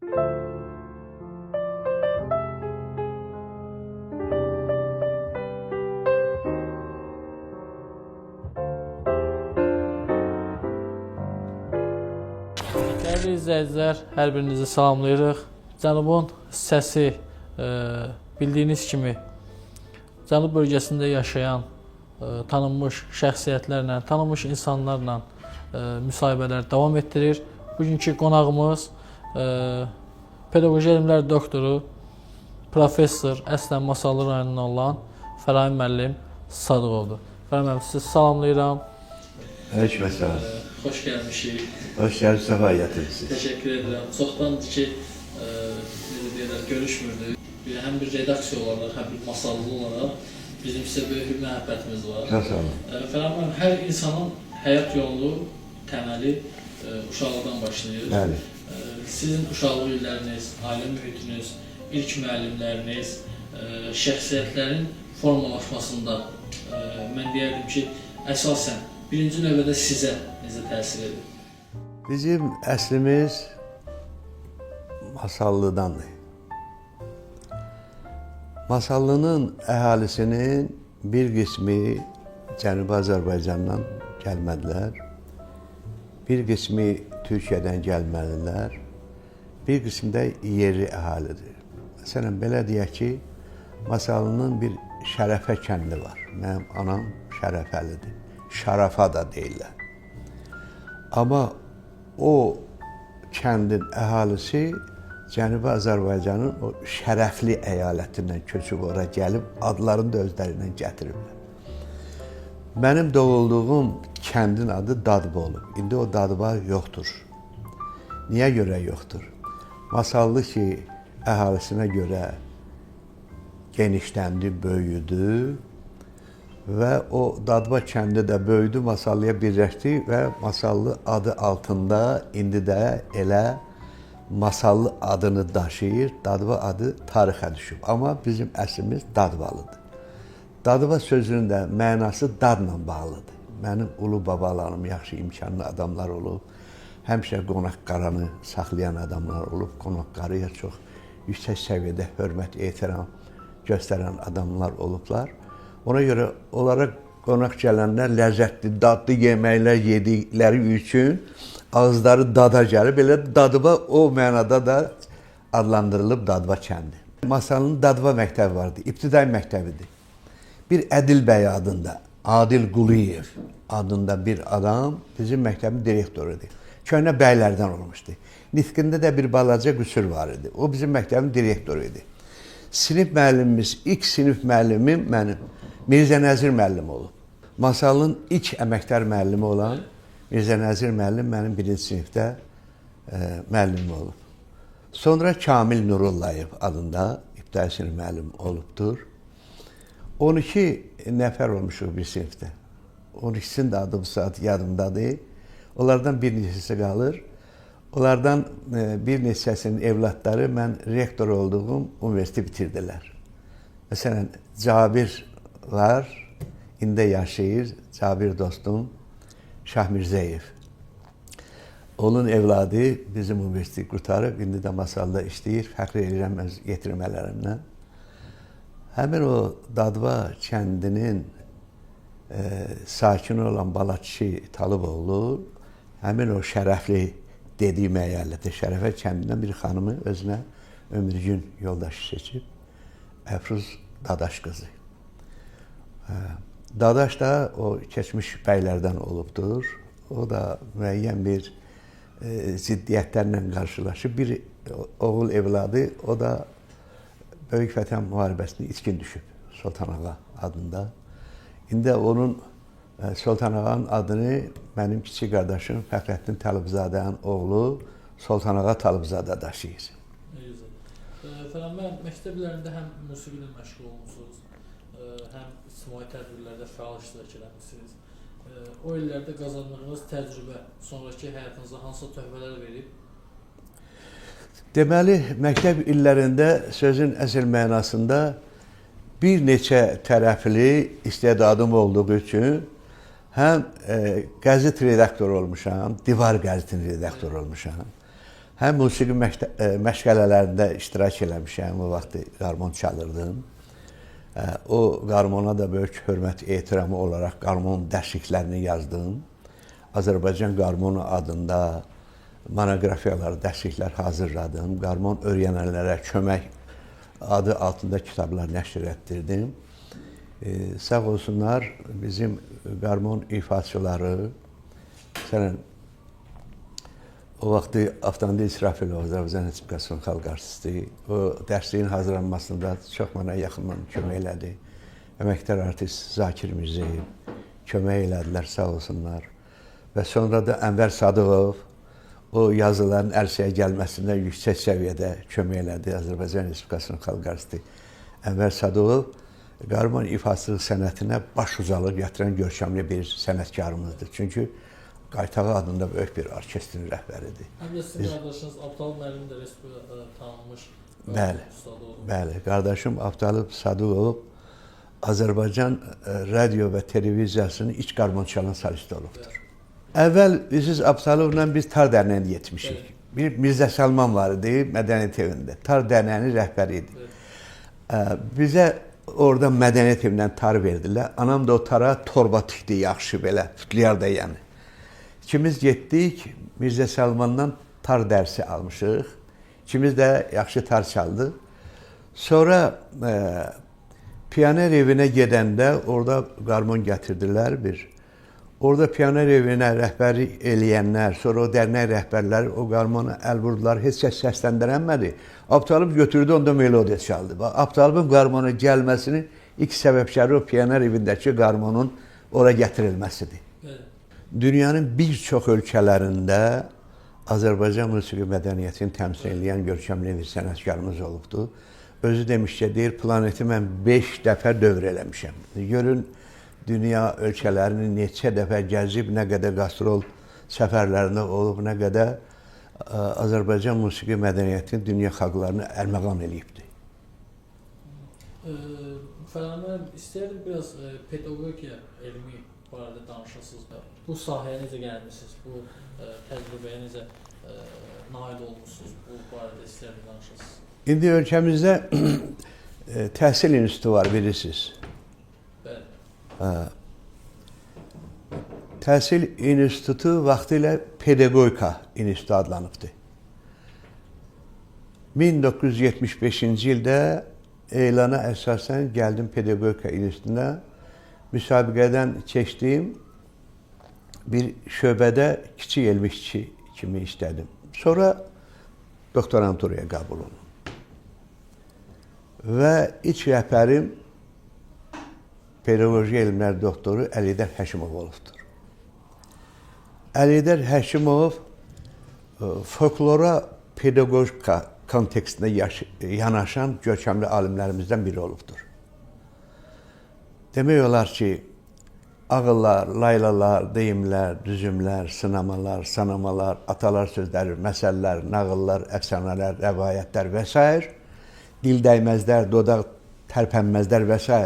Dəyərli izləyicilər, hər birinizi salamlayırıq. Cənubun səsi, bildiyiniz kimi Cənub bölgəsində yaşayan tanınmış şəxsiyyətlərlə, tanınmış insanlarla müsahibələr davam etdirir. Bugünkü qonağımız pedaqoji elmlər doktoru, professor, əslən Masallı rayonundan olan Fərahim müəllim Sadıqovdur. Fərahim müəllim, sizi salamlayıram. Aleykümselam. Xoş gəlmişik. Hoş geldiniz, sefa getirdiniz. Təşəkkür edirəm. Çoxdandır ki, necə deyirlər, görüşmürdük. Həm bir redaksiya olaraq, həm bir masallı olaraq bizim sizə böyük bir məhəbbətimiz var. Çok sağ olun. Fərahim müəllim, hər insanın həyat yolu təməli uşaqlıqdan başlayır. Bəli. Sizin uşaqlıq illəriniz, ailə mühitiniz, ilk müəllimləriniz, şəxsiyyətlərin formalaşmasında mən deyərdim ki, əsasən birinci növbədə sizə necə təsir edir? Bizim əslimiz Masallıdandır. Masallının əhalisinin bir qismi Cənubi Azərbaycandan gəlmədilər, bir qismi Türkiyədən gəlmədilər, bir qismi də yerli əhalidir. Məsələn, belə deyək ki, Masallının bir Şərəfə kəndi var. Mənim anam Şərəfəlidir. Şarafa da deyirlər. Amma o kəndin əhalisi Cənubi Azərbaycanın o şərəfli əyalətindən köçüb ora gəlib, adlarını da özlərindən gətiriblər. Mənim doğulduğum kəndin adı Dadba olub. İndi o Dadba yoxdur. Niyə görə yoxdur? Masallı ki, əhalisinə görə genişləndi, böyüdü və o Dadba kəndi də böyüdü, Masallıya birləşdi və Masallı adı altında indi də elə Masallı adını daşıyır, Dadba adı tarixə düşüb. Amma bizim əslimiz Dadbalıdır. Dadba sözünün də mənası dadla bağlıdır. Mənim ulu babalarım yaxşı imkanlı adamlar olub, həmişə qonaq-qaranı saxlayan adamlar olub, qonaq-qarıya çox yüksək səviyyədə hörmət, ehtiram göstərən adamlar olublar. Ona görə onlara qonaq gələnlər ləzzətli, dadlı yeməklər yedikləri üçün ağızları dada gəlib, belə Dadba o mənada da adlandırılıb Dadba kəndi. Masallının Dadba məktəbi vardı, ibtidai məktəbidir. Bir Ədil bəy adında, Adil Quliyev adında bir adam bizim məktəbin direktorudur. Köhnə bəylərdən olmuşdu. Nitqində də bir balaca qüsur var idi. O bizim məktəbin direktoru idi. Sinif müəllimimiz, ilk sinif müəllimim mənim Mirzə Nəzir müəllim olub. Masallının ilk əməkdar müəllimi olan Mirzə Nəzir müəllim mənim birinci sinifdə müəllimim olub. Sonra Kamil Nurullayev adında ibtidai sinif müəllim olubdur. 12 nəfər olmuşuq bir sinifdə. 12-sinin də adı bu saat yadımdadır. Onlardan bir neçəsi qalır. Onlardan bir neçəsinin evlatları mən rektor olduğum universiteti bitirdilər. Məsələn, Cabir var, indi yaşayır, Cabir dostum, Şah Mirzəyev. Onun evladı bizim universiteti qurtarıb, indi də Masalda işləyir, fəxr edirəm öz yetirmələrindən. Həmin o Dadba kəndinin sakini olan bala kişi Talıboğlu, həmin o şərəfli dediyim əyalətə, Şərəfə kəndindən bir xanımı özünə ömürgün yoldaşı seçib, Əfruz Dadaş qızı. Dadaş da o keçmiş bəylərdən olubdur. O da müəyyən bir ziddiyyətlərlə qarşılaşıb. Bir oğul evladı, o da Böyük Vətən müharibəsində itkin düşüb Sultanağa adında. İndi onun Sultanağanın adını mənim kiçik qardaşım Fəxrəddin Talıbzadənin oğlu Sultanağa Talıbzadə daşıyır. Fərahim müəllim, məktəblərində həm musiqi ilə məşğul olmusunuz, həm ictimai tədbirlərdə fəal iştirak etmişsiniz. O illərdə qazandığınız təcrübə sonraki həyatınıza hansı töhfələr verib? Deməli, məktəb illərində sözün əsl mənasında bir neçə tərəfli istedadım olduğu üçün həm qəzet redaktoru olmuşam, Divar qəzetinin redaktoru olmuşam, həm musiqi məşğələlərində iştirak eləmişəm, o vaxt qarmon çalırdım. O qarmona da böyük hörmət, ehtiramı olaraq qarmon dərsliklərini yazdım. Azərbaycan qarmonu adında monoqrafiyalar, dərsliklər hazırladım. Qarmon öyrənənlərə kömək adı altında kitablar nəşr etdirdim. Sağ olsunlar bizim qarmon ifaçıları, məsələn, o vaxtı Avtomobil İsrafilov, Azərbaycan Respublikasının xalq artisti, o dərsliyin hazırlanmasında çox mənə yaxından kömək elədi. Əməkdar artist Zakir Mirzəyev kömək elədilər, sağ olsunlar. Və sonra da Ənvər Sadıqov o yazıların ərsəyə gəlməsində yüksək səviyyədə kömək elədi. Azərbaycan Respublikasının xalq artisti Ənvər Sadıqov qarmon ifaçılıq sənətinə baş ucalıq gətirən görkəmli bir sənətkarımızdır. Çünki Qaytağı adında böyük bir orkestrin rəhbəridir. Həm də sizin qardaşınız Abdal müəllim də Respublikada tanınmış ustad oldu. Bəli, qardaşım Abdal Sadıqov Azərbaycan radio və televiziyasının iç qarmon çalan solisti olubdur. Əvvəl biz Abdalovla biz Tar dərnəyində yetmişik. Bir Mirzə Salman var idi Mədəniyyət evində. Tar dərnəyinin rəhbəri idi. Bizə orada Mədəniyyət evindən tar verdilər. Anam da o tara torba tikdi yaxşı belə, fütliyar da yəni. İkimiz getdik, Mirzə Salmandan tar dərsi almışıq. İkimiz də yaxşı tar çaldı. Sonra Pioner evinə gedəndə orada qarmon gətirdilər bir. Orada Pioner evinə rəhbərlik eləyənlər, sonra o dərnək rəhbərləri o qarmona əl vurdular, heç kəs səsləndirənmədi. Abdalov götürdü, onda melodiya çaldı. Abdalovun qarmona gəlməsinin ilk səbəbkarı o Pioner evindəki qarmonun ora gətirilməsidir. Dünyanın bir çox ölkələrində Azərbaycan musiqi mədəniyyətini təmsil edən görkəmli bir sənətkarımız olubdur. Özü demişcə deyir, planeti mən 5 dəfə dövr eləmişəm. Görün, dünya ölkələrini neçə dəfə gəzib, nə qədər qastrol səfərlərində olub, nə qədər Azərbaycan musiqi mədəniyyətini dünya xalqlarını ərməğan eləyibdir. Fərman, istəyirdim biraz pedaqogiya elmi barədə danışasınız da. Bu sahəyə necə gəlmişsiniz, bu təcrübəyə necə nail olmuşsunuz, bu barədə istəyirdim danışasınız. İndi ölkəmizdə təhsil institutu var, bilirsiniz. Bəli. Təhsil institutu vaxtilə pedaqogika institutu adlanıbdır. 1975-ci ildə elana əsasən gəldim pedaqogika institutuna. Müsabiqədən keçdiyim bir şöbədə kiçik elmi işçi kimi işlədim. Sonra doktoranturaya qəbul olunum. Və ilk rəhbərim pedaqoji elmlər doktoru Əlidər Həkimov olubdur. Əlidər Həkimov folklora pedaqogika kontekstində yanaşan görkəmli alimlərimizdən biri olubdur. Demək olar ki, ağıllar, laylalar, deyimlər, düzümlər, sınamalar, sanamalar, atalar sözləri, məsəllər, nağıllar, əfsanələr, rəvayətlər və s. Dil dəyməzlər, dodaq tərpənməzlər və s.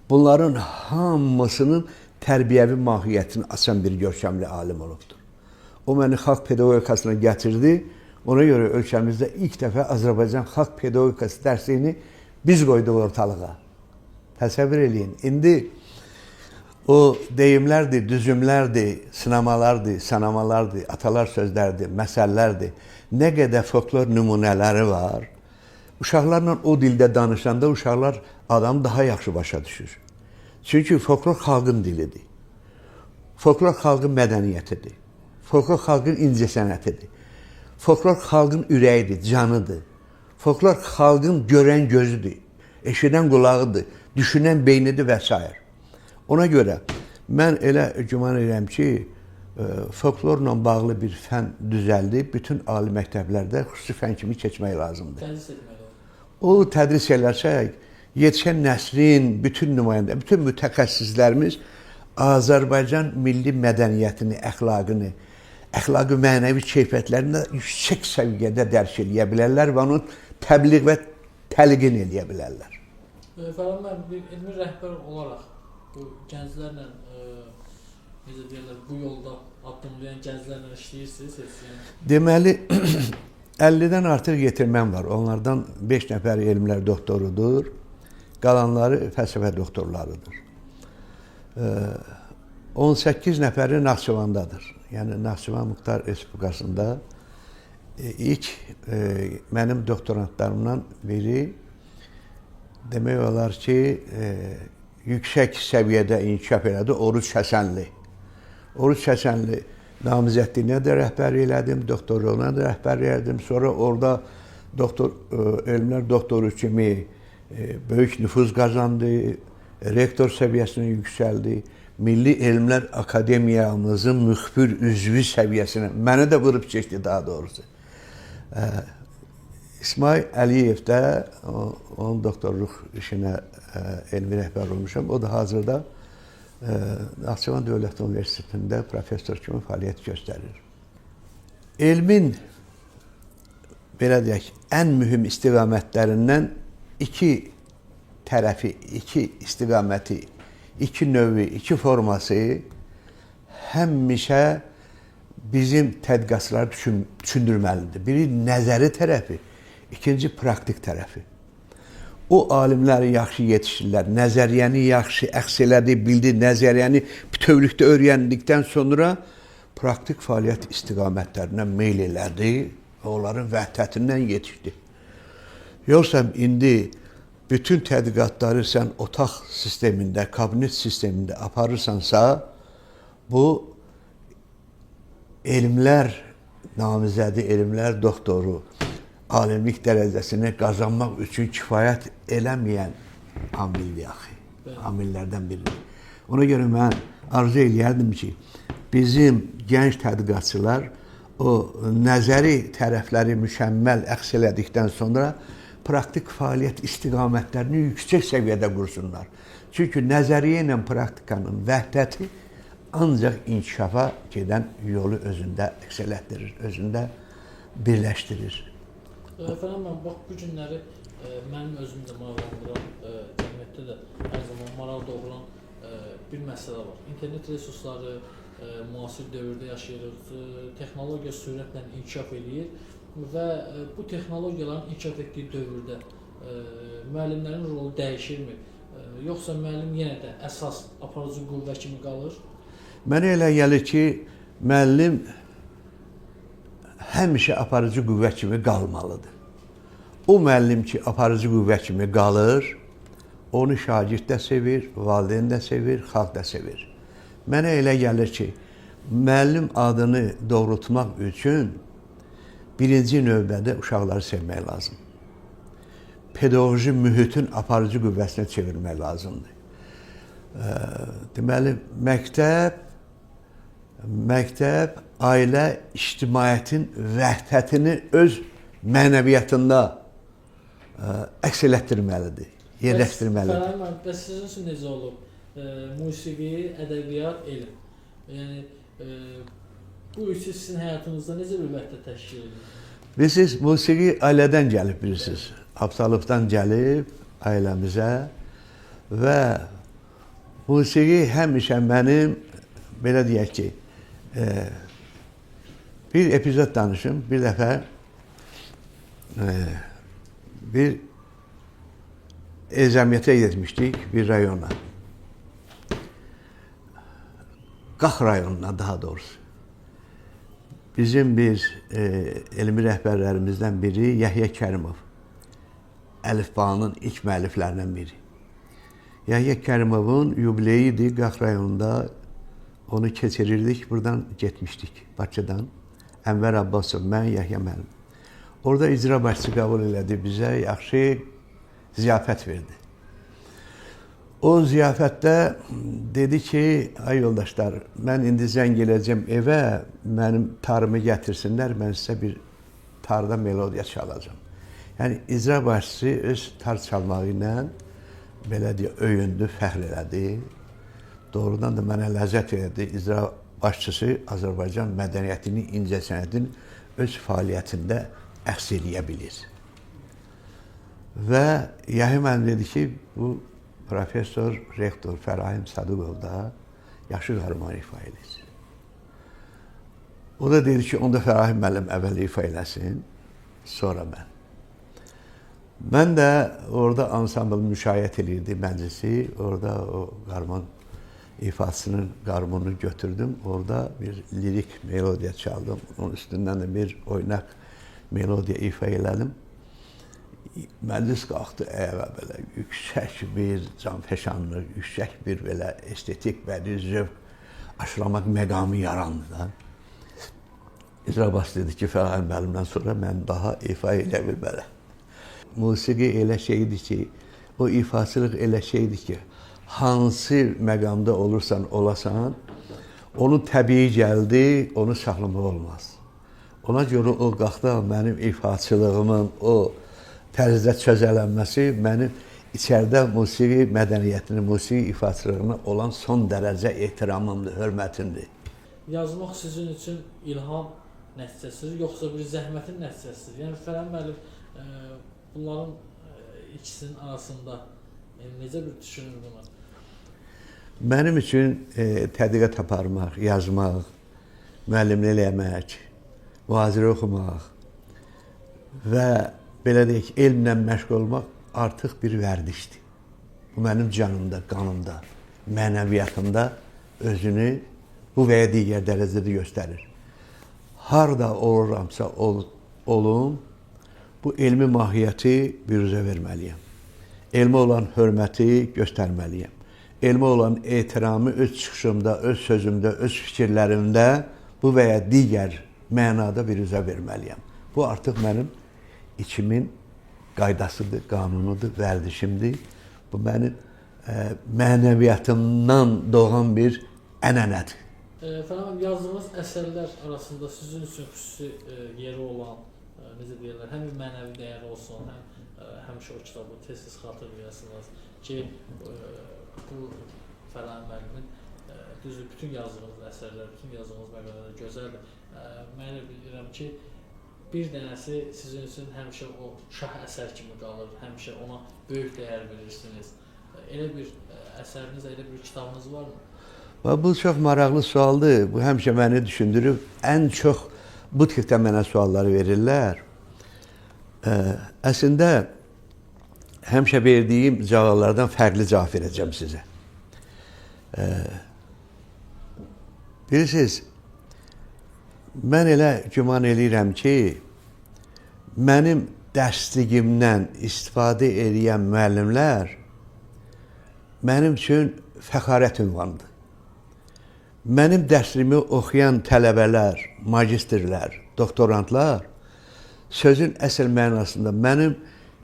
Bunların hamısının tərbiyəvi mahiyyətini açan bir görkəmli alim olubdur. O məni xalq pedaqogikasına gətirdi. Ona görə ölkəmizdə ilk dəfə Azərbaycan xalq pedaqogikası dərsliyini biz qoyduq ortalığa. Təsəvvür eləyin. İndi o deyimlərdir, düzümlərdir, sınamalardır, sanamalardır, atalar sözlərdir, məsəllərdir. Nə qədər folklor nümunələri var. Uşaqlarla o dildə danışanda uşaqlar adamı daha yaxşı başa düşür. Çünki folklor xalqın dilidir. Folklor xalqın mədəniyyətidir. Folklor xalqın incəsənətidir. Folklor xalqın ürəyidir, canıdır. Folklor xalqın görən gözüdür, eşidən qulağıdır, düşünən beynidir və s. Ona görə mən elə güman edirəm ki, folklorla bağlı bir fən düzəldib, bütün ali məktəblərdə xüsusi fən kimi keçmək lazımdır. Tədris etməli. O tədris eləsək, yetişən nəslin bütün nümayəndə, bütün mütəxəssislərimiz Azərbaycan milli mədəniyyətini, əxlaqını, əxlaqı mənəvi keyfiyyətlərini yüksək səviyyədə dərk eləyə bilərlər və onun təbliğ və təlqin eləyə bilərlər. Fərman, bir elmi rəhbər olaraq bu gənclərlə, necə deyirlər, bu yolda addımlayan gənclərlə işləyirsiniz? Deməli, 50-dən artıq yetirməm var. Onlardan 5 nəfər elmlər doktorudur. Qalanları fəlsəfə doktorlarıdır. 18 nəfəri Naxçıvandadır. Yəni Naxçıvan Muxtar Respublikasında ilk mənim doktorantlarımdan biri demək olar ki, yüksək səviyyədə inkişaf elədi Oruc Həsənli. Oruc Həsənli namizədliyinə də rəhbərlik elədim, doktorluğuna da rəhbərlik elədim. Sonra orada elmlər doktoru kimi böyük nüfuz qazandı, rektor səviyyəsinə yüksəldi. Milli Elmlər Akademiyamızın müxbir üzvü səviyyəsinə, mənə də vurub keçdi daha doğrusu. İsmail Əliyev də, onun doktorluq işinə elmi rəhbər olmuşam. O da hazırda Naxçıvan Dövlət Universitetində professor kimi fəaliyyət göstərir. Elmin, belə deyək, ən mühüm istiqamətlərindən iki tərəfi, iki istiqaməti, iki növü, iki forması həmişə bizim tədqiqatçıları düşündürməlidir. Biri nəzəri tərəfi, ikinci praktik tərəfi. O alimləri yaxşı yetişdirlər, nəzəriyyəni yaxşı əks elədi, bildi, nəzəriyyəni bütövlükdə öyrəndikdən sonra praktik fəaliyyət istiqamətlərinə meyl elədi və onların vəhdətindən yetişdi. Yoxsa indi bütün tədqiqatları sən otaq sistemində, kabinet sistemində aparırsansa, bu elmlər namizədi, elmlər doktoru, alimlik dərəcəsini qazanmaq üçün kifayət eləməyən amildir axı. Amillərdən biridir. Ona görə mən arzu eləyərdim ki, bizim gənc tədqiqatçılar o nəzəri tərəfləri mükəmməl əks elədikdən sonra praktik fəaliyyət istiqamətlərini yüksək səviyyədə qursunlar. Çünki nəzəriyyə ilə praktikanın vəhdəti ancaq inkişafa gedən yolu özündə əks elətdirir, özündə birləşdirir. Efendim, mən bax, bu günləri mənim özüm də maraqlandıran, cəmiyyətdə də hər zaman maraq doğuran bir məsələ var. İnternet resursları müasir dövrdə yaşayırıq, texnologiya sürətlə inkişaf edir və bu texnologiyaların inkişaf etdiyi dövrdə müəllimlərin rolu dəyişirmi? Yoxsa müəllim yenə də əsas aparıcı qüvvə kimi qalır? Mənə elə gəlir ki, müəllim həmişə aparıcı qüvvə kimi qalmalıdır. O müəllim ki, aparıcı qüvvə kimi qalır, onu şagird də sevir, valideyn də sevir, xalq da sevir. Mənə elə gəlir ki, müəllim adını doğrultmaq üçün birinci növbədə uşaqları sevmək lazım. Pedaqoji mühitin aparıcı qüvvəsinə çevirmək lazımdır. Deməli, məktəb, ailə, ictimaiyyətin vəhdətini öz mənəviyyatında əks elətdirməlidir, yerləşdirməlidir. Fərahim, bəs sizin üçün necə olub? Musiqi, ədəbiyyat, elm. Yəni, bu üçü sizin həyatınızda necə bir vəhdət təşkil edir? Bilirsiniz, musiqi ailədən gəlib, bilirsiniz. Abtalıqdan gəlib ailəmizə və musiqi həmişə mənim, belə deyək ki, bir epizod danışım. Bir dəfə bir ezamiyyətə getmişdik bir rayona. Qax rayonuna daha doğrusu. Bizim bir elmi rəhbərlərimizdən biri Yəhyə Kərimov. Əlifbanın ilk müəlliflərindən biri. Yəhyə Kərimovun yubileyi idi Qax rayonunda. Onu keçirirdik, buradan getmişdik Bakıdan. Ənvər Abbasov, mən, Yəhyə müəllim. Orada icra başçısı qəbul elədi bizə, yaxşı ziyafət verdi. O ziyafətdə dedi ki, ay yoldaşlar, mən indi zəng eləyəcəm evə, mənim tarımı gətirsinlər, mən sizə bir tarda melodiya çalacağım. Yəni, icra başçısı öz tar çalmağı ilə belə deyə öyündü, fəxr elədi. Doğrudan da mənə ləzzət elədi. İcra başçısı Azərbaycan mədəniyyətini, incəsənətini öz fəaliyyətində əks eləyə bilir. Və Yəhyə müəllim dedi ki, bu professor, rektor Fərahim Sadıqov da yaxşı qarmon ifa edir. O da dedi ki, onda Fərahim müəllim əvvəl ifa eləsin. sonra mən. Mən də orada ansambl müşayiət edirdi məclisi. Orada o qarmon ifasının qarmonunu götürdüm. Orada bir lirik melodiya çaldım. Onun üstündən də bir oynaq melodiya ifa elədim. Məclis qalxdı ayağa belə yüksək bir canfəşanlıq, yüksək bir belə estetik bədii zövq aşılamaq məqamı yarandı da. İcra baş dedi ki, Fərhaid müəllimdən sonra mən daha ifa elə bilmərəm. Musiqi elə şeydir ki, o ifaçılıq elə şeydir ki, hansı məqamda olursan olasan, onu təbii gəldi, onu saxlamaq olmaz. Ona görə o qalxda mənim ifaçılığımın o tərzdə çözələnməsi mənim içəridə musiqi mədəniyyətinin, musiqi ifaçılığına olan son dərəcə ehtiramımdır, hörmətimdir. Yazmaq sizin üçün ilham nəticəsidir, yoxsa bir zəhmətin nəticəsidir? Yəni Fərhaid müəllim bunların ikisinin arasında necə bir düşünür bunu? Mənim üçün tədqiqat aparmaq, yazmaq, müəllimlik eləmək, mühazirə oxumaq və belə deyək, elmlə məşğul olmaq artıq bir vərdişdir. Bu mənim canımda, qanımda, mənəviyyatımda özünü bu və ya digər dərəcədə göstərir. Harda oluramsa olum, bu elmi mahiyyəti büruzə verməliyəm. Elmə olan hörməti göstərməliyəm. Elmə olan ehtiramı öz çıxışımda, öz sözümdə, öz fikirlərimdə bu və ya digər mənada büruzə verməliyəm. Bu artıq mənim içimin qaydasıdır, qanunudur, vərdişimdir. Bu mənim mənəviyyatımdan doğan bir ənənədir. Fərhaid, yazdığınız əsərlər arasında sizin üçün xüsusi yeri olan, necə deyirlər, həm bir mənəvi dəyəri olsun, həmişə o kitabı tez-tez xatırlayasınız ki, bu Fərhaid müəllimin düzdür, bütün yazdığınız əsərlər, bütün yazdığınız məqalələr gözəldir. Mən elə bilirəm ki, bir dənəsi sizin üçün həmişə o şah əsər kimi qalır, həmişə ona böyük dəyər verirsiniz. Elə bir əsəriniz, elə bir kitabınız varmı? Bu çox maraqlı sualdır. Bu həmişə məni düşündürüb. Ən çox bu tipdə mənə sualları verirlər. Əslində, həmişə verdiyim cavablardan fərqli cavab verəcəm sizə. Bilirsiniz, mən elə güman eləyirəm ki, mənim dərsligimdən istifadə edən müəllimlər mənim üçün fəxarət ünvanıdır. Mənim dərsliyimi oxuyan tələbələr, magistrlər, doktorantlar sözün əsl mənasında mənim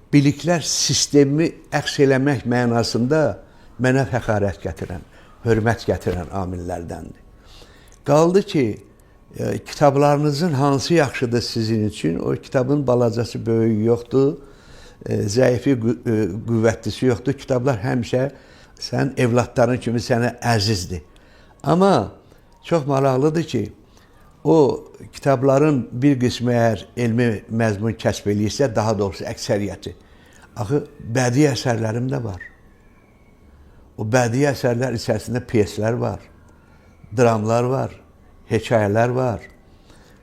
biliklər sistemimi əks eləmək mənasında mənə fəxarət gətirən, hörmət gətirən amillərdəndir. Qaldı ki, kitablarınızın hansı yaxşıdır sizin üçün? O kitabın balacası böyük yoxdur, zəifi qüvvətlisi yoxdur. Kitablar həmişə sən evladların kimi sənə əzizdir. Amma çox maraqlıdır ki, o kitabların bir qismi əgər elmi məzmun kəsb eləyirsə, daha doğrusu əksəriyyəti. Axı, bədii əsərlərim də var. O bədii əsərlər içərisində pyeslər var, dramlar var, hekayələr var.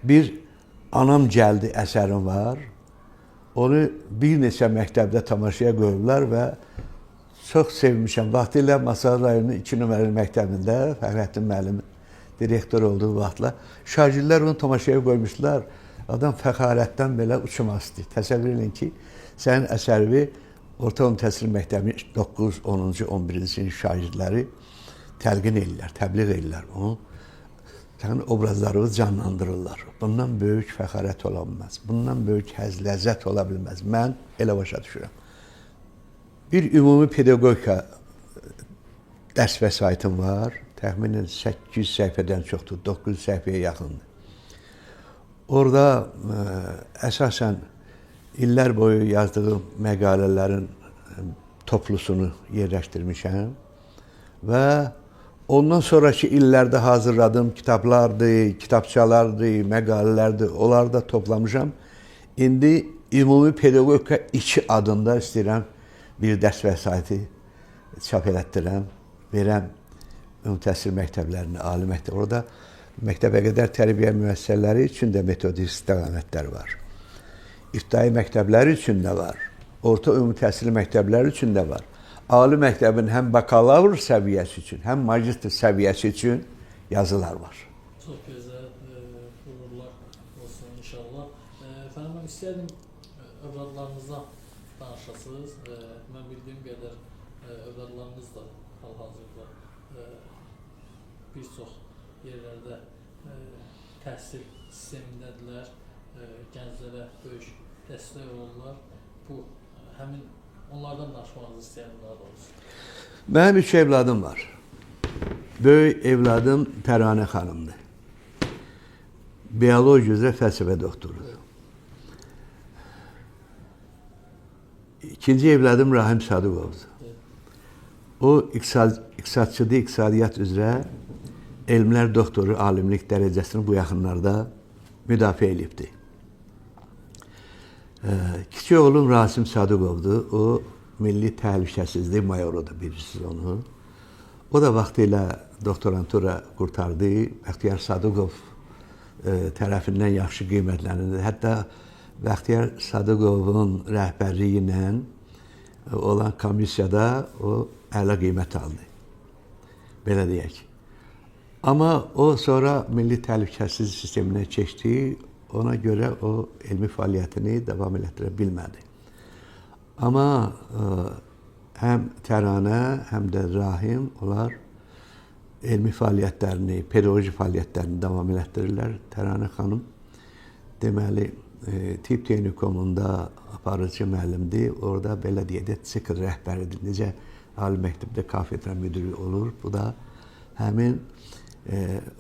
Bir Anam Gəldi əsərim var. Onu bir neçə məktəbdə tamaşaya qoyublar və çox sevmişəm. Vaxtilə Masal rayonunun 2 nömrəli məktəbində Fəxrəddin müəllim direktor olduğu vaxtla şagirdlər onu tamaşaya qoymuşlar. Adam fəxarətdən belə uçmazdı. Təsəvvür edin ki, sənin əsəri orta təhsil məktəbinin 9, 10-cu, 11-ci sinif şagirdləri təlqin edirlər, təbliğ edirlər onu. Sənin obrazlarını canlandırırlar. Bundan böyük fəxarət ola bilməz. Bundan böyük həzz, ləzzət ola bilməz. Mən elə başa düşürəm. Bir ümumi pedaqogika dərs vəsaitim var. Təxminən 800 səhifədən çoxdur, 900 səhifəyə yaxındır. Orada əsasən illər boyu yazdığım məqalələrin toplusunu yerləşdirmişəm və ondan sonraki illərdə hazırladığım kitablardır, kitabçalardır, məqalələrdir, onları da toplamışam. İndi ümumi pedaqogika 2 adında istəyirəm bir dərs vəsaiti çap elətdirəm, verəm ümumi təhsil məktəblərinə, ali məktəb. Orada məktəbə qədər tərbiyə müəssisələri üçün də metodik istiqamətlər var. İbtidai məktəblər üçün də var. Orta ümumi təhsil məktəbləri üçün də var. Ali məktəbin həm bakalavr səviyyəsi üçün, həm magistr səviyyəsi üçün yazılar var. Çox gözəl, uğurlar olsun inşallah. Efendim, mən istəyərdim övladlarınızdan danışasınız. Mən bildiyim qədər övladlarınız da hal-hazırda bir çox yerlərdə təhsil sistemindədirlər. Gənclərə böyük dəstək olurlar. Bu, həmin onlardan danışmağınızı istəyərdim daha doğrusu. Mənim 3 evladım var. Böyük evladım Təranə xanımdır. Biologiya üzrə fəlsəfə doktorudur. İkinci evladım Rahim Sadıqovdur. O iqtisadçıdır, iqtisadiyyat üzrə elmlər doktoru, alimlik dərəcəsini bu yaxınlarda müdafiə edibdir. Kiçik oğlum Rasim Sadıqovdur. O milli təhlükəsizlik mayorudur, bilirsiniz onu. O da vaxtilə doktorantura qurtardı. Bəxtiyar Sadıqov tərəfindən yaxşı qiymətlənirdi. Hətta Bəxtiyar Sadıqovun rəhbərliyi ilə olan komissiyada o əla qiymət aldı. Belə deyək. Amma o sonra milli təhlükəsizlik sisteminə keçdi. Ona görə o elmi fəaliyyətini davam etdirə bilmədi. Amma həm Təranə, həm də Rahim onlar elmi fəaliyyətlərini, pedaqoji fəaliyyətlərini davam etdirirlər. Təranə xanım deməli tibb texnikumunda aparıcı müəllimdir. Orada belə deyək də sikl rəhbəridir. Necə ali məktəbdə kafedra müdiri olur. Bu da həmin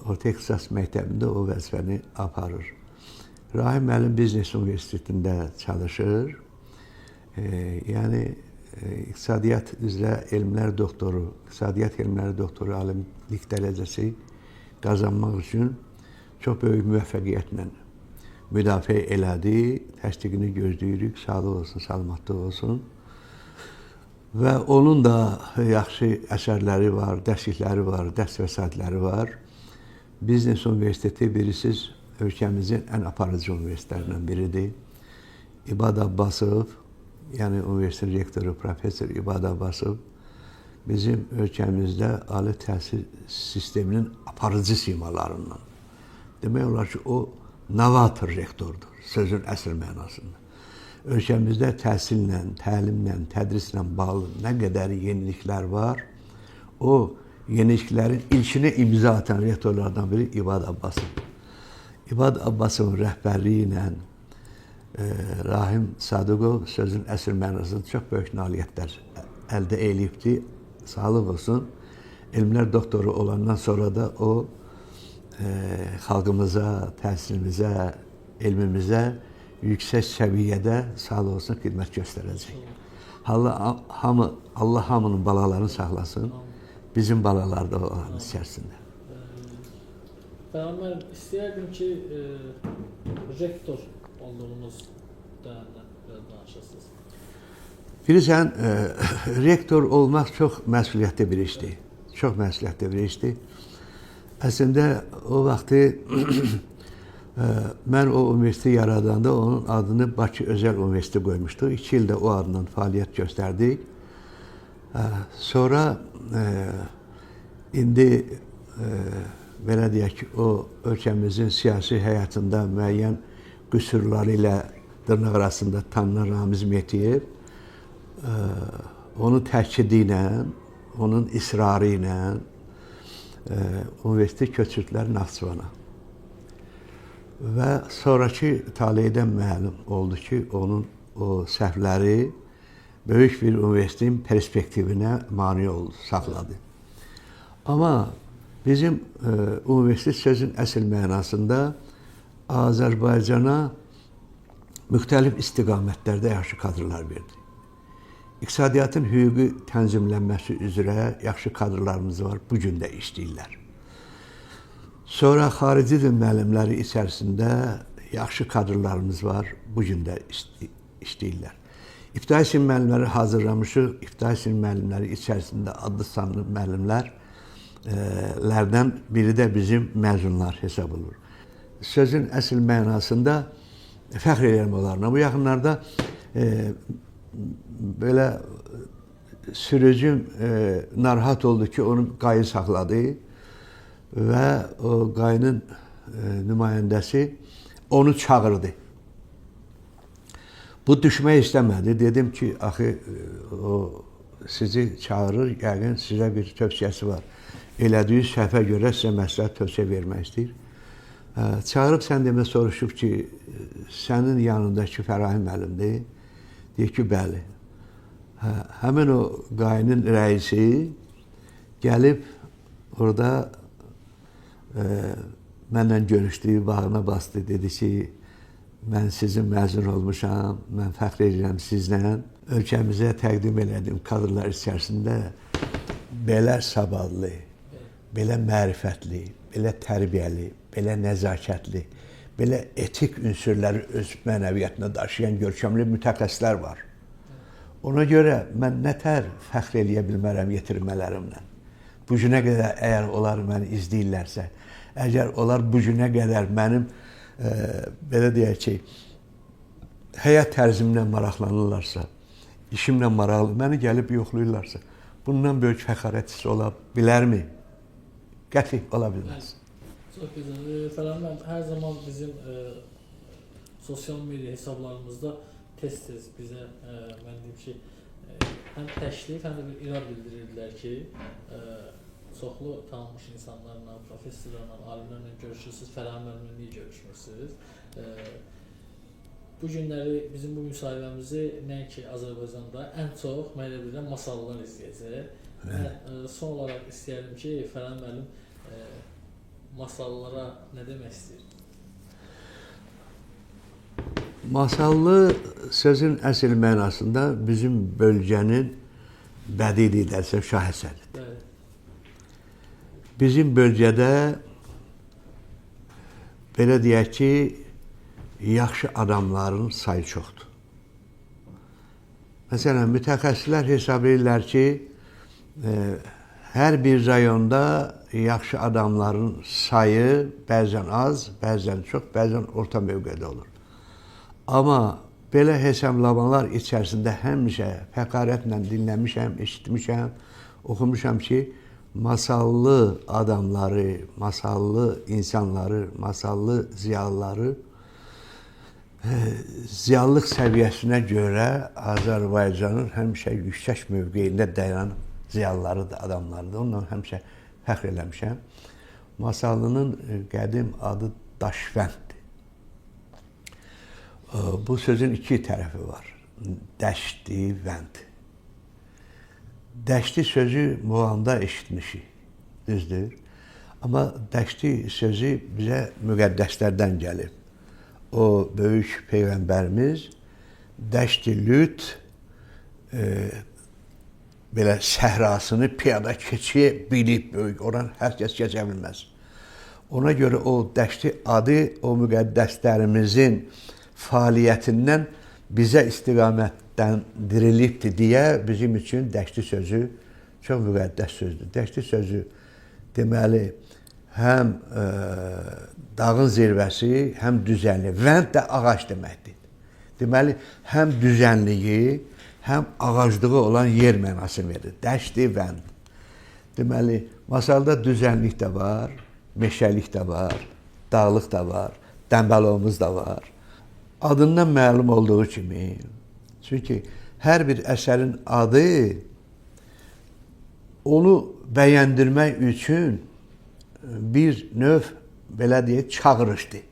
orta ixtisas məktəbində o vəzifəni aparır. Rahim müəllim Biznes Universitetində çalışır. Yəni iqtisadiyyat üzrə elmlər doktoru, iqtisadiyyat elmləri doktoru alimlik dərəcəsi qazanmaq üçün çox böyük müvəffəqiyyətlə müdafiə elədi. Təsdiqini gözləyirik. Sağlıq olsun, salamatlı olsun. Və onun da yaxşı əsərləri var, dərslikləri var, dərs vəsaitləri var. Biznes Universiteti bilirsiniz, ölkəmizin ən aparıcı universitetlərindən biridir. İbad Abbasov, yəni universitet rektoru professor İbad Abbasov bizim ölkəmizdə ali təhsil sisteminin aparıcı simalarından. Demək olar ki, o novator rektordur, sözün əsl mənasında. Ölkəmizdə təhsillə, təlimlə, tədrislə bağlı nə qədər yeniliklər var, o yeniliklərin ilkini imza atan rektorlardan biri İbad Abbasov. İbad Abbasovun rəhbərliyi ilə Rahim Sadıqov sözün əsl mənasında çox böyük nailiyyətlər əldə edibdir. Sağlıq olsun. Elmlər doktoru olandan sonra da o xalqımıza, təhsilimizə, elmimizə yüksək səviyyədə sağlıq olsun xidmət göstərəcək. Allah hamının balalarını saxlasın. Bizim balalar da onların içərisində. Mən istəyərdim ki, rektor olduğunuz dönəmdən biraz danışasınız. Bilirsən, rektor olmaq çox məsuliyyətli bir işdir. Çox məsuliyyətli bir işdir. Əslində, o vaxtı mən o universiteti yaradanda onun adını Bakı Özəl Universiteti qoymuşdu. 2 ildə o adından fəaliyyət göstərdik. Sonra indi belə deyək ki, o ölkəmizin siyasi həyatında müəyyən qüsurları ilə dırnaq arasında tanınan Ramiz Mehdiyev onun təkidi ilə, onun israrı ilə universitet köçürdülər Naxçıvana. Və sonraki taleydən məlum oldu ki, onun o səhvləri böyük bir universitetin perspektivinə mane oldu, saxladı. Amma bizim universitet sözün əsl mənasında Azərbaycana müxtəlif istiqamətlərdə yaxşı kadrlar verdi. İqtisadiyyatın hüquqi tənzimlənməsi üzrə yaxşı kadrlarımız var, bu gün də işləyirlər. Sonra xarici dil müəllimləri içərisində yaxşı kadrlarımız var, bu gün də işləyirlər. İbtidai sinif müəllimləri hazırlamışıq, ibtidai sinif müəllimləri içərisində adlı sanlı müəllimlər lərdən biri də bizim məzunlar hesab olur. Sözün əsl mənasında Fəxr edirəm onlarla. Bu yaxınlarda belə sürücüm narahat oldu ki, onu qayı saxladı və o qayının nümayəndəsi onu çağırdı. Bu düşmək istəmədi. Dedim ki, axı o sizi çağırır, yəqin sizə bir tövsiyəsi var. Elədiyi səhvə görə sizə məsləhət tövsiyə vermək istəyir. Çağırıb sən demə soruşub ki, sənin yanındakı Fərahim müəllimdir. Deyir ki, bəli. Həmin o qayının rəisi gəlib orada mənlə görüşdü, bağrına bastı, dedi ki, mən sizin məzun olmuşam, mən fəxr edirəm sizlə. Ölkəmizə təqdim elədim kadrlar içərisində belə savadlı, belə mərifətli, belə tərbiyəli, belə nəzakətli, belə etik ünsürləri öz mənəviyyətində daşıyan görkəmli mütəxəssislər var. Ona görə mən nətər fəxr eləyə bilmərəm yetirmələrimlə. Bu günə qədər əgər onlar məni izləyirlərsə, əgər onlar bu günə qədər mənim belə deyək ki, həyat tərzimlə maraqlanırlarsa, işimlə maraqlı, məni gəlib yoxlayırlarsa, bundan böyük fəxarət hissi ola bilərmi? Qəti ola bilməz. Çox gözəl. Fərahim müəllim, hər zaman bizim sosial media hesablarımızda tez-tez bizə, mən deyim ki, həm təşrif, həm də bir irad bildirirdilər ki, çoxlu tanınmış insanlarla, professorlarla, alimlərlə görüşürsünüz, Fərahim müəllimlə niyə görüşmürsünüz? Bu günləri bizim bu müsahibəmizi nəinki Azərbaycanda ən çox, mən elə bilirəm, masallar izləyəcək. Son olaraq istəyərdim ki, Fərahim müəllim masallara nə demək istəyir? Masallı sözün əsl mənasında bizim bölgənin bədii liderisi şahesəridir. Bizim bölgədə belə deyək ki, yaxşı adamların sayı çoxdur. Məsələn, mütəxəssislər hesab edirlər ki, hər bir rayonda yaxşı adamların sayı bəzən az, bəzən çox, bəzən orta mövqedə olur. Amma belə hesablamalar içərisində həmişə fəqarətlə dinləmişəm, eşitmişəm, oxumuşam ki, masallı adamları, masallı insanları, masallı ziyalıları ziyallıq səviyyəsinə görə Azərbaycanın həmişə yüksək mövqeyində dayanan ziyalılarıdır, adamlarıdır. Ondan həmişə fəxr eləmişəm. Masallının qədim adı Daşvənddir. Bu sözün iki tərəfi var. Dəşti, vənd. Dəşti sözü muğamda eşitmişik, düzdür. Amma dəşti sözü bizə müqəddəslərdən gəlib. O böyük peyğəmbərimiz dəşti lüt belə səhrasını piyada keçiyə bilib böyük. Oran hər kəs keçə bilməz. Ona görə o dəşti adı o müqəddəslərimizin fəaliyyətindən bizə istiqamətləndirilibdir deyə bizim üçün dəşti sözü çox müqəddəs sözdür. Dəşti sözü deməli həm dağın zirvəsi, həm düzənlik. Vənd də ağac deməkdir. Deməli, həm düzənliyi, həm ağaclığı olan yer mənasını verir. Dəşti, vənd. Deməli, masalda düzənlik də var, meşəlik də var, dağlıq da var, dəmbəlovumuz da var. Adından məlum olduğu kimi, çünki hər bir əsərin adı onu bəyəndirmək üçün bir növ, belə deyək, çağırışdır.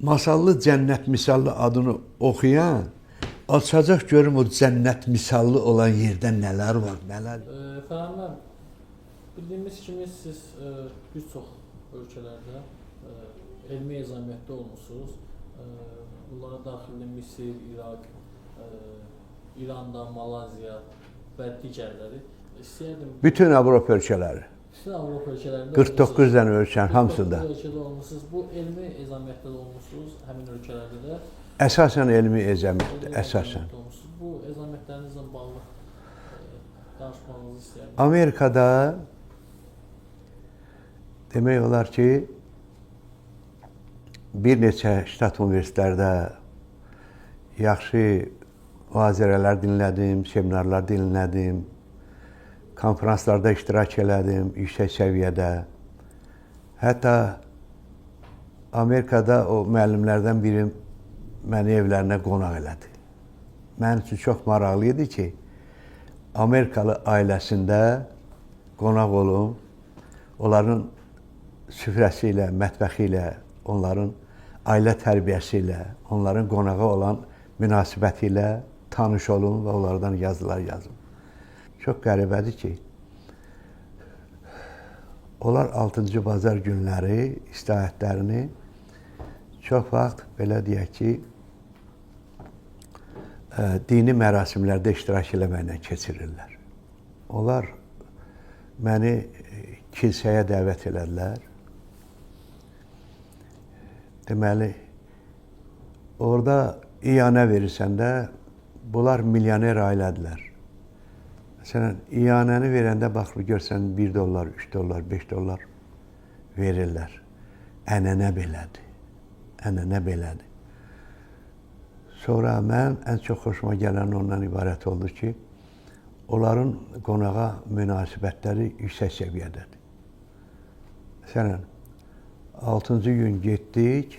Masallı cənnət misallı adını oxuyan açacaq görüm o cənnət misallı olan yerdə nələr var, nələr. Fərahim müəllim, bildiyimiz kimi siz bir çox ölkələrdə elmi ezamiyyətdə olmuşsunuz. Bunlara daxilində Misir, İraq, İranda, Malaziya və digərləri. İstəyərdim. Bütün Avropa ölkələri. Bütün Avropa ölkələrində 49 dənə ölkənin hamısında. 49 ölkədə olmuşsunuz. Bu elmi ezamiyyətdə də olmuşsunuz, həmin ölkələrdə də. Əsasən elmi ezamiyyətdə, əsasən. Bu ezamiyyətlərinizlə bağlı danışmağınızı istəyərdim. Amerikada demək olar ki, bir neçə ştat universitetlərdə yaxşı mühazirələr dinlədim, seminarlar dinlədim, konferanslarda iştirak elədim yüksək səviyyədə. Hətta Amerikada o müəllimlərdən biri məni evlərinə qonaq elədi. Mənim üçün çox maraqlı idi ki, Amerikalı ailəsində qonaq olum, onların süfrəsi ilə, mətbəxi ilə, onların ailə tərbiyəsi ilə, onların qonağa olan münasibəti ilə tanış olum və onlardan yazılar yazım. Çox qəribədir ki, onlar 6-cı bazar günləri istirahətlərini çox vaxt, belə deyək ki, dini mərasimlərdə iştirak eləməklə keçirirlər. Onlar məni kilsəyə dəvət elədilər. Deməli, orada iyanə verirsən də, bunlar milyoner ailədirlər. Məsələn, iyanəni verəndə baxır, görsən $1, $3, $5 verirlər. Ənənə belədir. Ənənə belədir. Sonra mən ən çox xoşuma gələn ondan ibarət oldu ki, onların qonağa münasibətləri yüksək səviyyədədir. Məsələn, 6-cı gün getdik,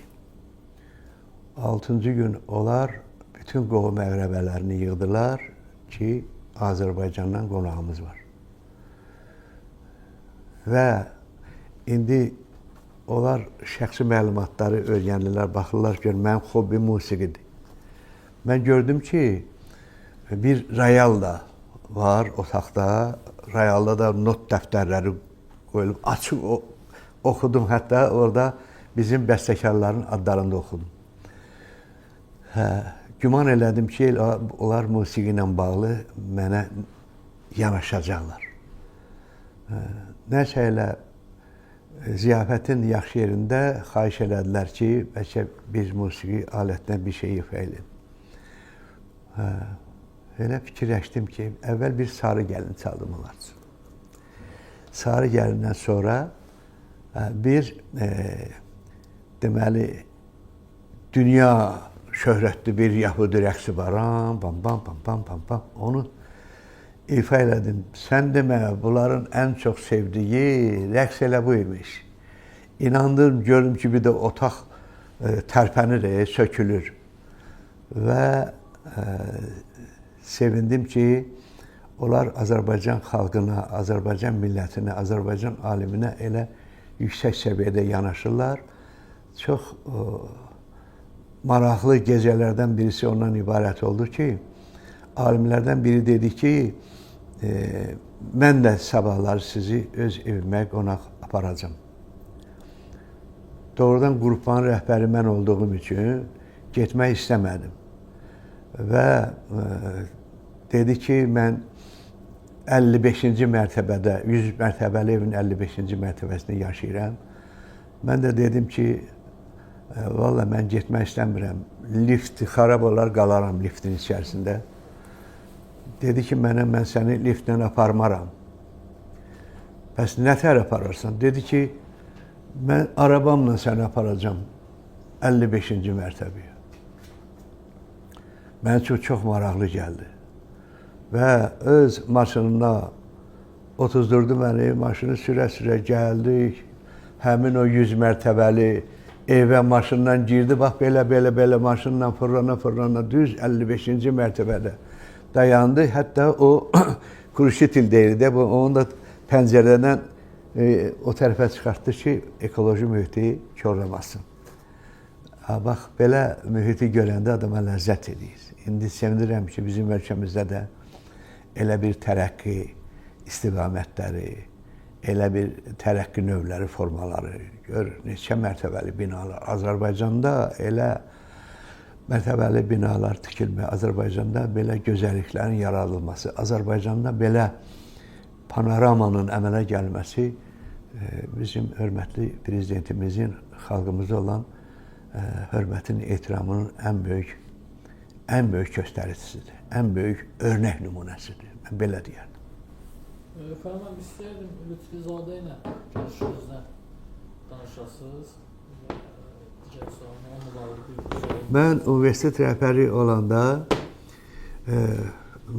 6-cı gün onlar bütün qohum əqrəbələrini yığdılar ki, Azərbaycandan qonağımız var. Və indi onlar şəxsi məlumatları öyrənirlər, baxırlar ki, mənim hobbi musiqidir. Mən gördüm ki, bir rayal da var otaqda, rayalda da not dəftərləri qoyulub, açıq oxudum, hətta orada bizim bəstəkarların adlarını da oxudum. Güman elədim ki, onlar musiqi ilə bağlı mənə yanaşacaqlar. Nəsə elə ziyafətin yaxşı yerində xahiş elədilər ki, bəlkə biz musiqi alətinə bir şey ifa edin. Elə fikirləşdim ki, əvvəl bir sarı gəlin çaldım onlar üçün. Sarı gəlindən sonra bir deməli dünya şöhrətli bir yahudi rəqsi var. Bam, bam, bam, bam, bam, bam. Onu ifa elədim. Sən demə, bunların ən çox sevdiyi rəqs elə bu imiş. İnandım, gördüm ki, bir də otaq tərpənir, sökülür. Və sevindim ki, onlar Azərbaycan xalqına, Azərbaycan millətinə, Azərbaycan aliminə elə yüksək səviyyədə yanaşırlar. Çox maraqlı gecələrdən birisi ondan ibarət oldu ki, alimlərdən biri dedi ki, mən də sabahları sizi öz evimə qonaq aparacam. Doğrudan qrupanın rəhbəri mən olduğum üçün getmək istəmədim. Və dedi ki, mən 55-ci mərtəbədə, 100 mərtəbəli evin 55-ci mərtəbəsində yaşayıram. Mən də dedim ki, valla mən getmək istəmirəm. Lift xarab olar, qalaram liftin içərisində. Dedi ki, mən səni liftlə aparmaram. Bəs nə tər apararsan? Dedi ki, mən arabamla səni aparacam 55-ci mərtəbəyə. Mənə çox maraqlı gəldi. Və öz maşınına 34-dü məni, maşını sürə-sürə gəldik. Həmin o 100 mərtəbəli evə maşından girdi. Bax, belə maşınla fırlana düz 55-ci mərtəbədə dayandı. Hətta o Kruşitil deyildi. Onu da pəncərədən o tərəfə çıxartdı ki, ekoloji mühiti korlamasın. Bax, belə mühiti görəndə adama ləzzət edir. İndi sevinirəm ki, bizim ölkəmizdə də elə bir tərəqqi istiqamətləri, elə bir tərəqqi növləri, formaları, gör, neçə mərtəbəli binalar. Azərbaycanda elə mərtəbəli binalar tikilmə, Azərbaycanda belə gözəlliklərin yaradılması, Azərbaycanda belə panoramanın əmələ gəlməsi bizim hörmətli prezidentimizin xalqımıza olan hörmətin, ehtiramının ən böyük göstəricisidir, ən böyük örnək nümunəsidir. Mən belə deyərdim. Efendim, mən istəyərdim Lütfizadə ilə görüşünüzdən danışasınız. Digər sualım, onunla bağlı bir sualım. Mən universitet rəhbəri olanda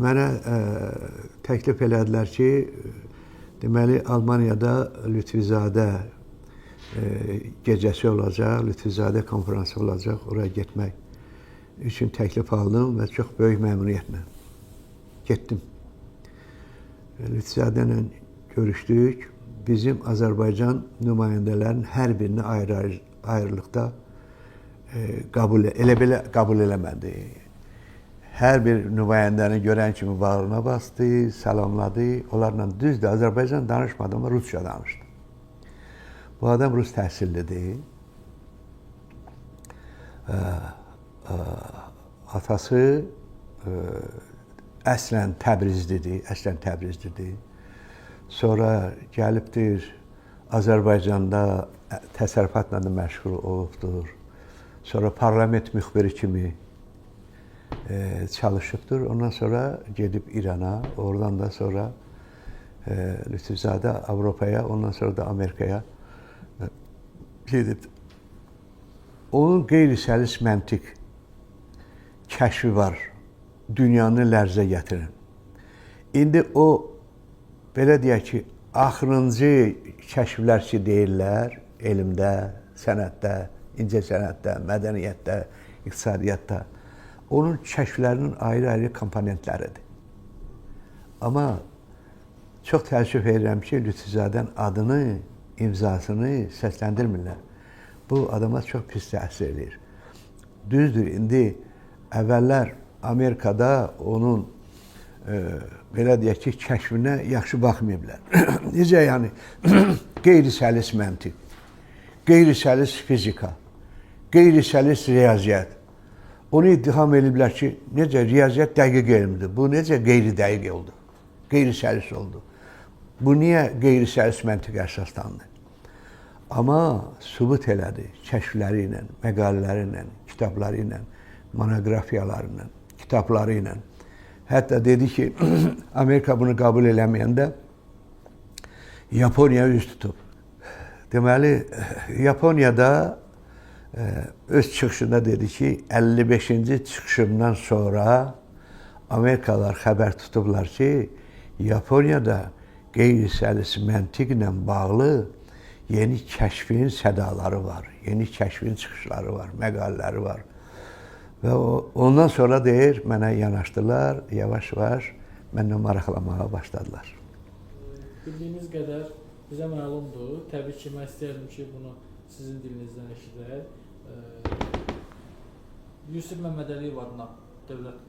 mənə təklif elədilər ki, deməli Almaniyada Lütfizadə gecəsi olacaq, Lütfizadə konfransı olacaq, oraya getmək üçün təklif aldım və çox böyük məmnuniyyətlə getdim. Lütfizadə ilə görüşdük. Bizim Azərbaycan nümayəndələrinin hər birini ayrı-ayrılıqda elə belə qəbul eləmədi. Hər bir nümayəndəni görən kimi bağrına bastı, salamladı. Onlarla düzdür, Azərbaycan danışmadı, amma Rusca danışdı. Bu adam Rus təhsillidir. Atası əslən Təbrizlidir. Sonra gəlibdir, Azərbaycanda təsərrüfatla da məşğul olubdur. Sonra parlament müxbiri kimi çalışıbdır. Ondan sonra gedib İrana, oradan da sonra Lütfizadə Avropaya, ondan sonra da Amerikaya gedib. Onun qeyri-səlis məntiq kəşfi var, dünyanı lərzə gətirin. İndi o, belə deyək ki, axırıncı kəşflər ki deyirlər, elmdə, sənətdə, incəsənətdə, mədəniyyətdə, iqtisadiyyatda, onun kəşflərinin ayrı-ayrı komponentləridir. Amma çox təəssüf edirəm ki, Lütfizadənin adını, imzasını səsləndirmirlər. Bu adama çox pis təsir edir. Düzdür, indi əvvəllər Amerikada onun belə deyək ki, kəşfinə yaxşı baxmayıblar. Necə yəni? Qeyri-səlis məntiq, qeyri-səlis fizika, qeyri-səlis riyaziyyat. Onu ittiham ediblər ki, necə riyaziyyat dəqiq elmdir, bu necə qeyri-dəqiq oldu, qeyri-səlis oldu. Bu niyə qeyri-səlis məntiq əsaslandı? Amma sübut elədi kəşfləri ilə, məqalələri ilə, kitabları ilə, monoqrafiyaları ilə, kitabları ilə. Hətta dedi ki, Amerika bunu qəbul eləməyəndə Yaponiya üz tutub. Deməli, Yaponiyada öz çıxışında dedi ki, 55-ci çıxışımdan sonra Amerikalılar xəbər tutublar ki, Yaponiyada qeyri-səlis məntiqlə bağlı yeni kəşfin sədaları var, yeni kəşfin çıxışları var, məqalələri var. Və ondan sonra deyir, mənə yanaşdılar, yavaş-yavaş mənlə maraqlamağa başladılar. Bildiyiniz qədər bizə məlumdur. Təbii ki, mən istəyərdim ki, bunu sizin dilinizdən eşidək. Yusif Məmmədəliyev adına dövlət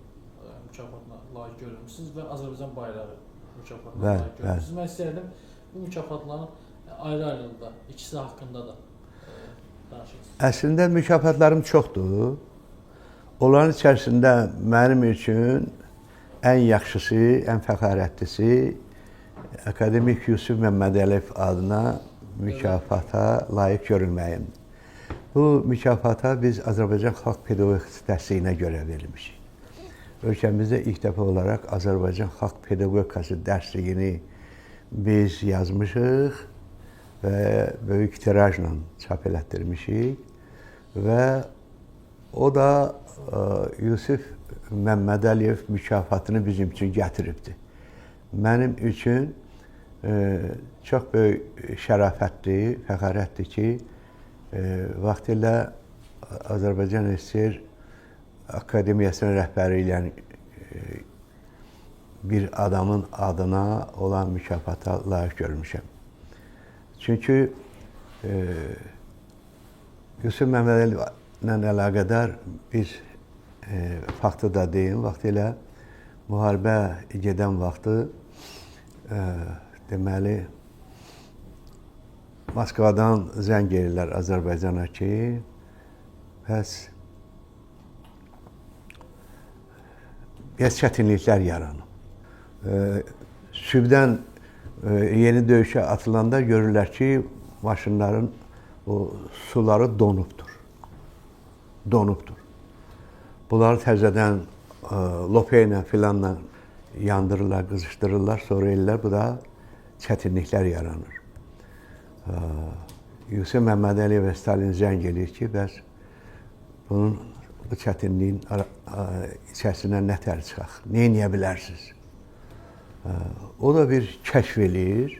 mükafatına layiq görülmüşsünüz və Azərbaycan bayrağı mükafatına layiq görülmüşsünüz. Mən istəyərdim bu mükafatların ayrı-ayrılıqda, ikisi haqqında da danışırsınız. Əslində mükafatlarım çoxdur. Onların içərisində mənim üçün ən yaxşısı, ən fəxarətlisi akademik Yusif Məmmədəliyev adına mükafata layiq görülməyimdir. Bu mükafata biz Azərbaycan Xalq Pedaqogikası dərsliyinə görə verilmişik. Ölkəmizdə ilk dəfə olaraq Azərbaycan Xalq Pedaqogikası dərsliyini biz yazmışıq və böyük tirajla çap elətdirmişik və o da Yusif Məmmədəliyev mükafatını bizim üçün gətiribdir. Mənim üçün çox böyük şərafətdir, fəxarətdir ki, vaxtilə Azərbaycan SSR Akademiyasının rəhbəri ilə bir adamın adına olan mükafata layiq görmüşəm. Çünki Yusuf Məmmədəliyevlə əlaqədar bir faktı da deyim. Vaxtilə müharibə gedən vaxtı deməli Moskvadan zəng edirlər Azərbaycana ki, bəs çətinliklər yaranıb. Sübdən yeni döyüşə atılanda görürlər ki, maşınların o suları donubdur. Bunları təzədən lope ilə filanla yandırırlar, qızışdırırlar, sonra ellər, bu da çətinliklər yaranır. Yusif Məmmədəliyev və Stalin zəng edir ki, bəs bu çətinliyin içərisindən nə tər çıxaq, nə edə bilərsiniz? O da bir kəşf eləyir.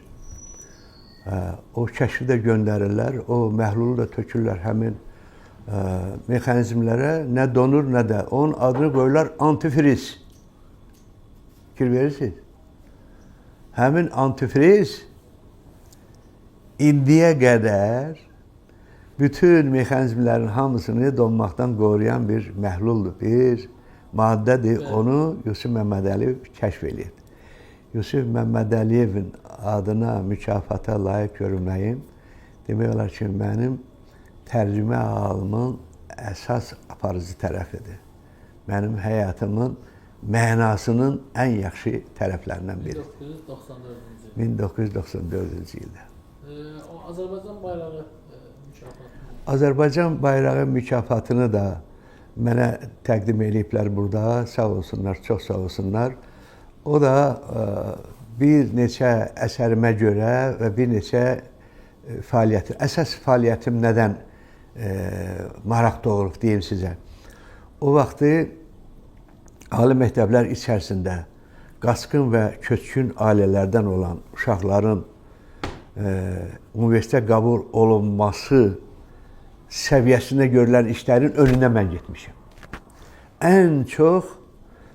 O kəşfi də göndərirlər, o məhlulu da tökürlər həmin mexanizmlərə, nə donur, nə də. Onun adını qoyurlar antifriz. Fikir verirsiniz? Həmin antifriz indiyə qədər bütün mexanizmlərin hamısını donmaqdan qoruyan bir məhluldur, bir maddədir. Onu Yusif Məmmədəliyev kəşf eləyib. Yusif Məmmədəliyevin adına mükafata layiq görülməyim demək olar ki, mənim tərcümə halımın əsas aparıcı tərəfidir. Mənim həyatımın mənasının ən yaxşı tərəflərindən biri. 1994-cü ildə. Azərbaycan bayrağı mükafatı. Azərbaycan bayrağı mükafatını da mənə təqdim ediblər burada. Sağ olsunlar, çox sağ olsunlar. O da bir neçə əsərimə görə və bir neçə fəaliyyətim. Əsas fəaliyyətim nədən maraq doğurub deyim sizə. O vaxtı ali məktəblər içərisində qaçqın və köçkün ailələrdən olan uşaqların universitetə qəbul olunması səviyyəsində görülən işlərin önünə mən getmişəm. Ən çox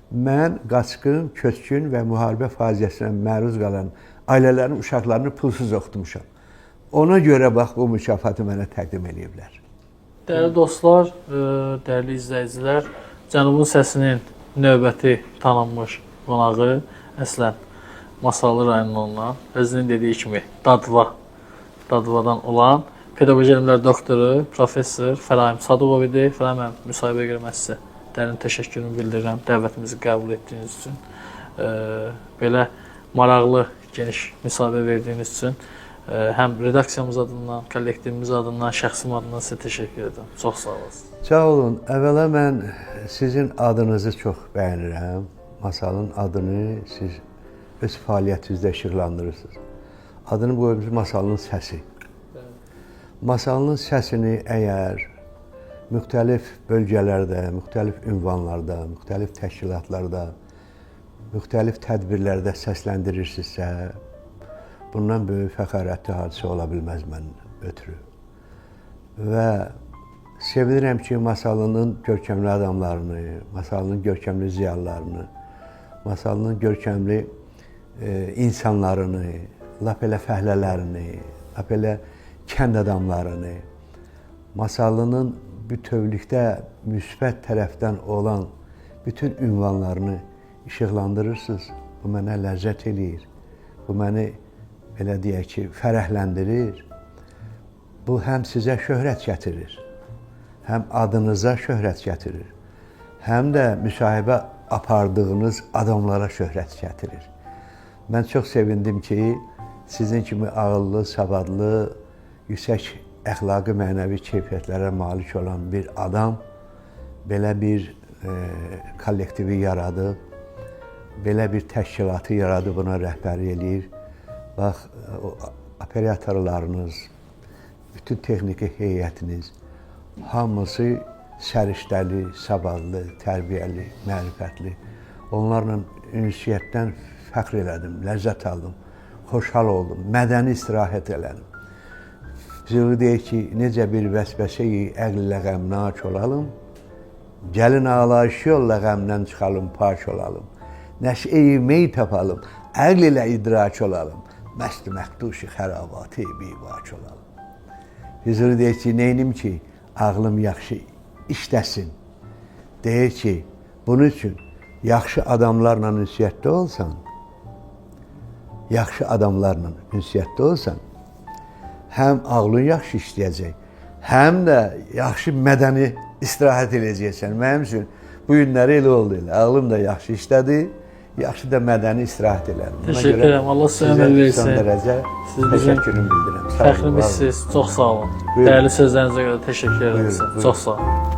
mən qaçqın, köçkün və müharibə faciəsinə məruz qalan ailələrin uşaqlarını pulsuz oxutmuşam. Ona görə bax, bu mükafatı mənə təqdim ediblər. Dəyərli dostlar, dəyərli izləyicilər, Cənubun Səsinin növbəti tanınmış qonağı əslən Masallı rayonundan, özünün dediyi kimi Dadvadan olan pedaqoji elmlər doktoru, professor Fərahim Sadıqov idi. Fərahim, müsahibəyə görə mən sizə dərin təşəkkürümü bildirirəm, dəvətimizi qəbul etdiyiniz üçün, belə maraqlı, geniş müsahibə verdiyiniz üçün həm redaksiyamız adından, kollektivimiz adından, şəxsim adından sizə təşəkkür edirəm. Çox sağ olasınız. Sağ olun. Əvvəla mən sizin adınızı çox bəyənirəm. Masalın adını siz öz fəaliyyətinizdə işıqlandırırsınız. Adını qoymuş Masalın Səsi. Masalın səsini əgər müxtəlif bölgələrdə, müxtəlif ünvanlarda, müxtəlif təşkilatlarda, müxtəlif tədbirlərdə səsləndirirsinizsə, bundan böyük fəxarətli hadisə ola bilməz məndən ötürü. Və sevinirəm ki, Masalının görkəmli adamlarını, Masalının görkəmli ziyalılarını, Masalının görkəmli insanlarını, lap elə fəhlələrini, lap elə kənd adamlarını, Masallının bütövlükdə müsbət tərəfdən olan bütün ünvanlarını işıqlandırırsınız. Bu mənə ləzzət eləyir. Bu məni, belə deyək ki, fərəhləndirir. Bu həm sizə şöhrət gətirir, həm adınıza şöhrət gətirir, həm də müsahibə apardığınız adamlara şöhrət gətirir. Mən çox sevindim ki, sizin kimi ağıllı, savadlı, yüksək əxlaqi, mənəvi keyfiyyətlərə malik olan bir adam belə bir kollektivi yaradıb, belə bir təşkilatı yaradıb, buna rəhbərlik eləyir. Bax, operatorlarınız, bütün texniki heyətiniz, hamısı səriştəli, savadlı, tərbiyəli, mərifətli. Onlarla ünsiyyətdən fəxr elədim, ləzzət aldım, xoşhal oldum, mədəni istirahət elədim. Zığı deyək ki, necə bir vəsvəsə-yi əql-ilə qəmnaç olalım, gəlin ağlayışı yolla qəmdən çıxalım, pak olalım, nəşə-i mey tapalım, əql ilə idraç olalım, məst-i məxduşi xərabatı bivak olalım. Hüzuru deyək ki, neynim ki, ağlım yaxşı işləsin. Deyək ki, bunun üçün yaxşı adamlarla ünsiyyətdə olsan, həm ağlın yaxşı işləyəcək, həm də yaxşı mədəni istirahət edəcəksən. Mənim üçün bu günləri elə oldu elə. Ağlım da yaxşı işlədi, yaxşı da mədəni istirahət elədim. Təşəkkür edirəm. Allah sizə ömür versin. Son dərəcə təşəkkürümü bildirirəm. Fəxrimizsiniz. Çox sağ olun. Dəyərli sözlərinizə görə təşəkkür edirəm sizə. Çox sağ olun.